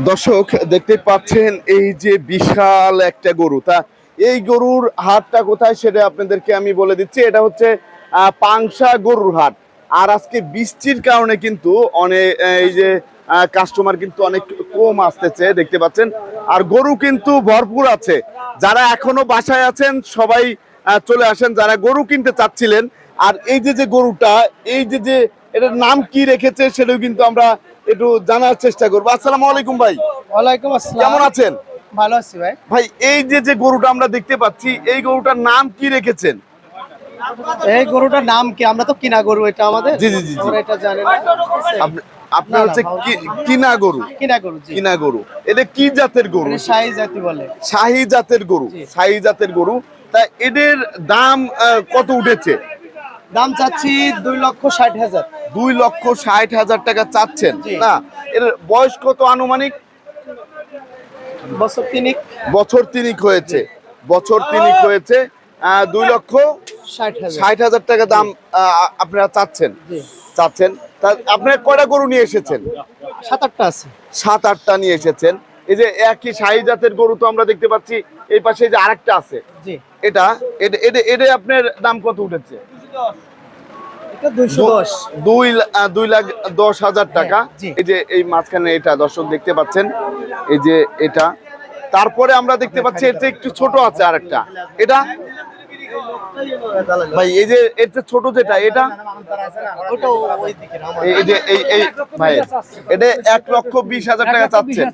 দর্শক দেখতে পাচ্ছেন এই যে বিশাল একটা গরু, তা এই গরুর হাটটা কোথায় সেটা আপনাদেরকে আমি বলে দিচ্ছি। এটা হচ্ছে পাংশা গরুর হাট। আর আজকে বৃষ্টির কারণে কিন্তু অনেক এই যে কাস্টমার কিন্তু অনেক কম আসতেছে দেখতে পাচ্ছেন। আর গরু কিন্তু ভরপুর আছে। যারা এখনো বাসায় আছেন সবাই চলে আসেন, যারা গরু কিনতে চাচ্ছিলেন। আর এই যে যে গরুটা, এই যে যে এটার নাম কি রেখেছে সেটাও কিন্তু আমরা একটু জানার চেষ্টা করবো। আসসালামু আলাইকুম ভাই। ওয়ালাইকুম আসসালাম। কেমন আছেন? ভালো আছি ভাই। ভাই এই যে যে গরুটা আমরা দেখতে পাচ্ছি, এই গরুটার নাম কি রেখেছেন? এই গরুটার নাম কি? আমরা তো কিনা গরু, এটা আমাদের। জি জি জি জি। আমরা এটা জানি না। আপনার হচ্ছে কিনা গরু? কিনা গরু, জি। কিনা গরু। এটা কি জাতের গরু? এটা শাহী জাতি বলে। শাহী জাতের গরু। জি। শাহী জাতের গরু। তা এদের দাম কত উঠেছে? দাম চাচ্ছি 2,60,000। 2,60,000 টাকা চাচ্ছেন? জি। না, এর বয়স কত আনুমানিক? বছর তিনিক। বছর তিনিক হয়েছে। বছর তিনিক হয়েছে। 2,60,000 টাকা দাম আপনারা চাচ্ছেন। জি। চাচ্ছেন। তা আপনারা কয়টা গরু নিয়ে এসেছেন? 7-8টা আছে। 7-8টা নিয়ে এসেছেন। এই যে একই শাহী জাতের গরু তো আমরা দেখতে পাচ্ছি, এই পাশে যে আরেকটা আছে, জি। এটা এটা আপনার দাম কত উঠেছে? এটা 210। 2,10,000 টাকা। হ্যাঁ, জি। এই যে এই মাঝখানে এটা দর্শক দেখতে পাচ্ছেন, এই যে এটা। তারপরে আমরা দেখতে পাচ্ছি এর চেয়ে একটু ছোট আছে আরেকটা, এটা ভাই এই যে এর চেয়ে ছোট যেটা, এটা ওটা ওই দিকে আমার। এই যে এই ভাই এটা 1,20,000 টাকা চাচ্ছেন।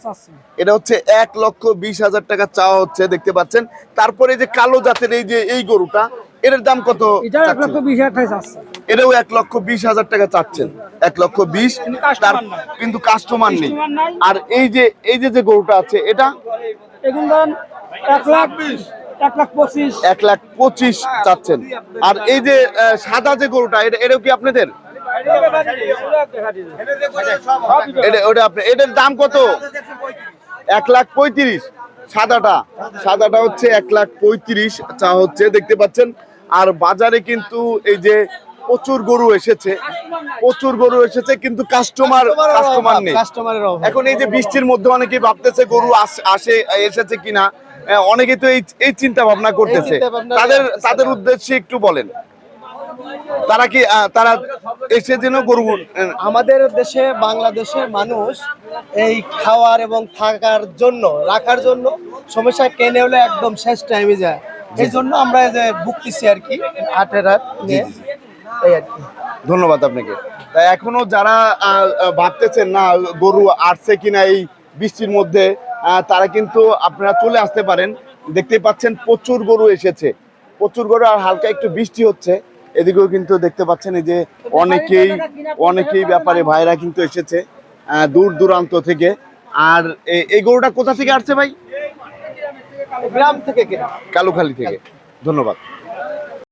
এটা হচ্ছে 1,20,000 টাকা চাওয়া হচ্ছে দেখতে পাচ্ছেন। তারপরে এই যে কালো জাতের এই যে এই গরুটা, এর দাম কত? এটা 1,20,000 টাকা চাচ্ছে। এটাও 1,20,000 টাকা চাচ্ছেন। 1,20,000। তার কিন্তু কাস্টমার নেই। আর এই যে যে গরুটা আছে, এটা এখন ধরেন 1,20,000, 1,25,000। 1,25,000 চাচ্ছেন। আর এই যে সাদা যে গরুটা, এটাও কি আপনাদের? ওটা আপনি, এটার দাম কত? 1,35,000। সাদাটা হচ্ছে 1,35,000 চা হচ্ছে দেখতে পাচ্ছেন। আর বাজারে কিন্তু এই যে প্রচুর গরু এসেছে, কিন্তু কাস্টমার নেই। কাস্টমারের অভাব। এখন এই যে বৃষ্টির মধ্যে অনেকেই ভাবতেছে গরু এসেছে কিনা, অনেকে তো এই চিন্তা ভাবনা করতেছে। তাদের উদ্দেশ্যে একটু বলেন, তারা কি তারা এসে যেন গরু আমাদের দেশে, বাংলাদেশের মানুষ এই খাওয়ার এবং থাকার জন্য, রাখার জন্য সমস্যা কেনে হলে একদম শেষ টাইমে যায়। এই জন্য আমরা এই যে ভুগতেছি আর কি, হাটের হাট নিয়ে। এই আর কি। ধন্যবাদ আপনাকে। তাই এখনো যারা ভাবতেছেন না গরু আসছে কিনা এই বৃষ্টির মধ্যে, তারা কিন্তু আপনারা চলে আসতে পারেন। দেখতেই পাচ্ছেন প্রচুর গরু এসেছে, প্রচুর গরু। আর হালকা একটু বৃষ্টি হচ্ছে, এদিকেও কিন্তু দেখতে পাচ্ছেন এই যে অনেকেই ব্যাপারে ভাইরা কিন্তু এসেছে দূর দূরান্ত থেকে। আর এই গরুটা কোথা থেকে আসছে ভাই? গ্রাম থেকে কেনা। কালুখালী থেকে। ধন্যবাদ।